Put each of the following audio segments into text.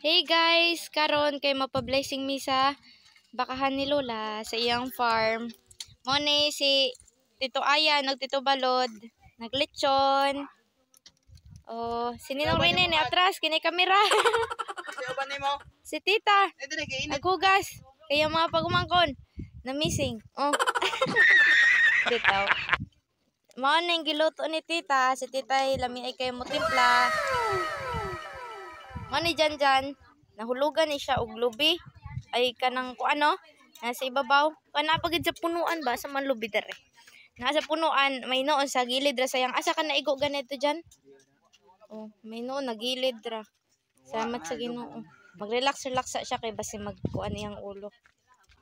Hey guys, karon kay mapablessing mi sa bakahan ni Lola sa iyang farm. Mo ni si Tito Aya, Tito Balod, naglechon. Oh, sininong rin ni atras kini kamera. Si Tita, naghugas. Kaya mga pagumangkon na missing. Oh. Bitaw. Mao ning giluto ni Tita, si Tita ay lami ay kayo mo timpla. Mao ni Janjan, nahulugan ni siya og lubi ay kanang kuano, nasa ibabaw. Kana pagid sa punuan ba sa man lubi dere. Nasa punuan may noon sa gilid ra sayang asa ka naigo ganito diyan. Oh, may noon nagilid ra. Salamat sa Ginoo. Mag-relax siya kay basi magkuan iyang ulo.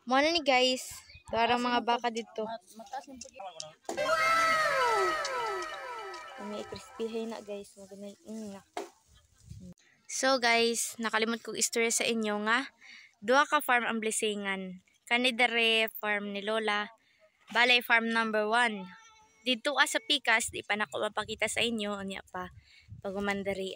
Mao na ni guys, para mga baka dito. May crispy na guys, maganay na. So guys, nakalimot kong istorya sa inyo nga duha ka farm ang blessingan. Kani dere farm ni Lola, balay farm number 1. Dito sa Pikas, di pa nako mapakita sa inyo unya pa pagumandari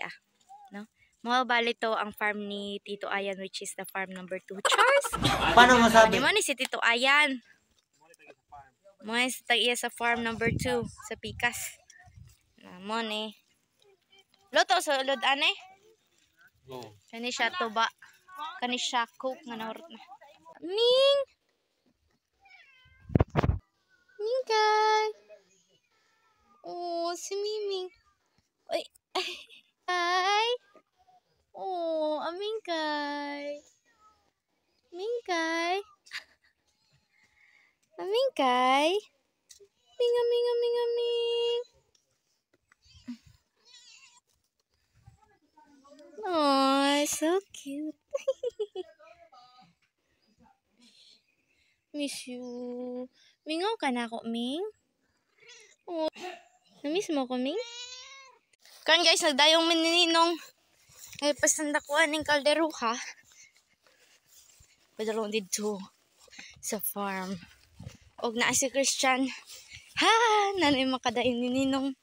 no? Mao bali to ang farm ni Tito Ayan, which is the farm number 2. Charles. Paano masabi? Mo ni si Tito Ayan. Mo is tagiya sa farm number 2 sa Pikas. Mo ni Loto sa ulod ane. Kani siya tuba. Kani siya cook nga nahurot na. Ming! Mingkay! Oh, si Miming. Ay! Ay! Oh, amingkay. Mingkay. Amingkay. Ming, aming, aming, aming. Oh, so cute. Miss you. Mingaw ka na ako, Ming? Oh, na-miss mo ko, Ming? Kan guys, nagdayong mininong. Ay, pasanda ko aning kalderuha. Padalong dito sa farm. Og naa si Christian. Ha! Nanay makadaing ni Ninong.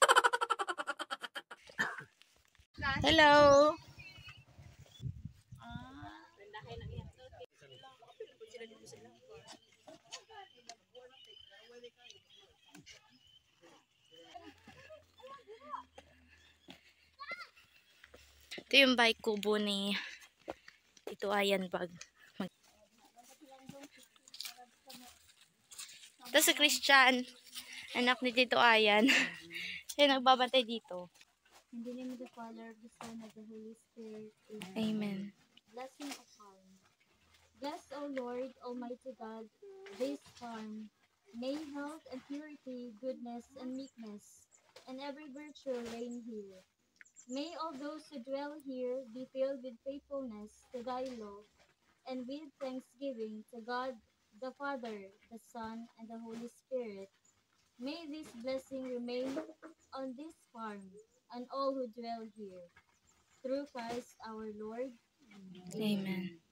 Hello! Ito yung bike kubo ni Tito Ayan bag. Ito si Christian, anak ni Tito Ayan. Siya nagbabantay dito. In the name of the Father, of the Son, of the Holy Spirit. Amen. Blessing of farm. Bless, O Lord, Almighty God, this farm. May health and purity, goodness and meekness, and every virtue reign here. May all those who dwell here be filled with faithfulness to thy law, and with thanksgiving to God the Father, the Son, and the Holy Spirit. May this blessing remain on this farm and all who dwell here. Through Christ our Lord. Amen.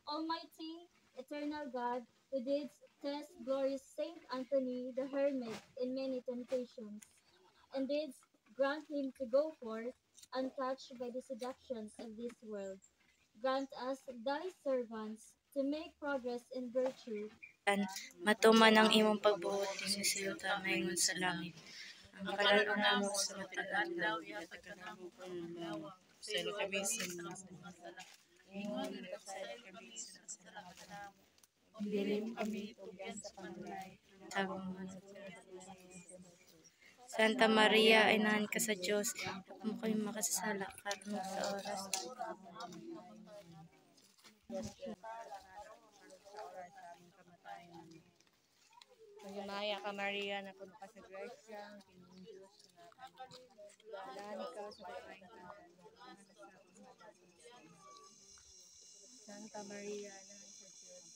Almighty, eternal God, who did test glorious Saint Anthony the Hermit in many temptations, and did grant him to go forth untouched by the seductions of this world, grant us, thy servants, to make progress in virtue. Matuman ang imong pagbuot din sa iyo tamayon sa langit. Ang kalalo mo sa matag-adlaw yatag kanamo pangawa. Sa kabisin ng masala. Ingon ka sa kabisin sa salamat namo. Dilim kami tugyan sa panulay. Tabang Santa Maria, inahan ka sa Diyos. Mo kayo makasasala karon sa oras. Maya ka Maria, na puno ka sa grasya, Panginoon Diyos, dalan ka sa kain Santa Maria, nahan sa Diyos,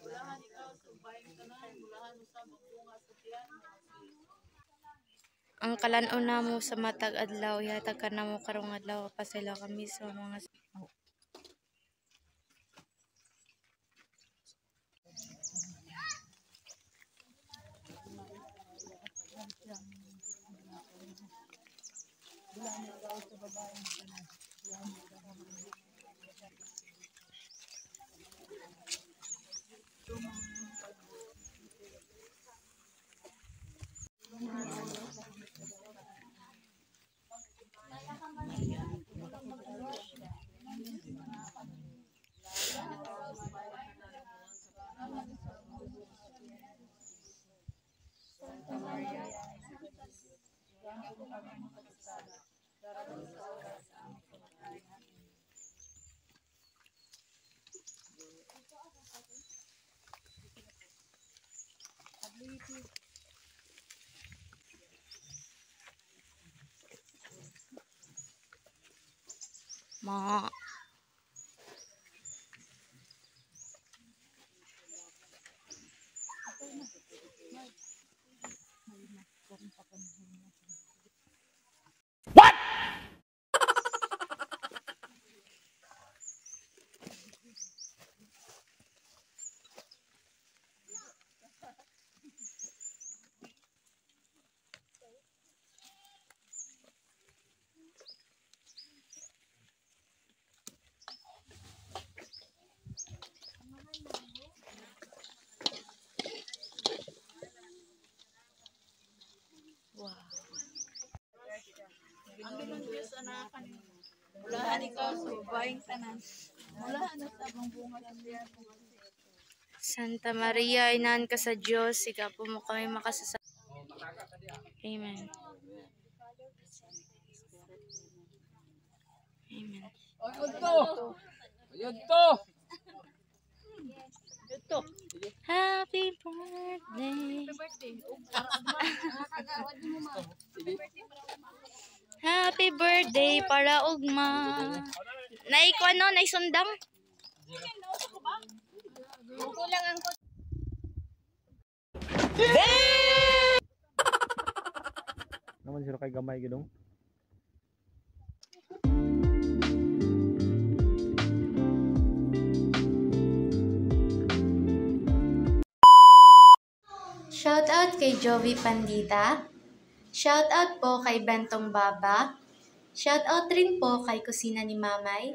bulahan ikaw sa bayan kanan, bulahan mo sa bunga sa tiyan. Ang kalan-on namo sa matag adlaw, yatag ka namo karong adlaw, pasaylo kami sa mga Ma. Ang limang Diyos anakan ni mulahan ikaw sa babaeng tanan. Mulahan na sa abang bunga ng Diyan. Santa Maria, inahan ka sa Diyos, ikaw po mo kami makasasa. Amen. Amen. Happy birthday. Happy birthday para ugma. Naiko ano, naisundang? Naman sila kay gamay gidong. Shout out kay Jovi Pandita. Shout out po kay Bentong Baba. Shout out rin po kay Kusina ni Mamay.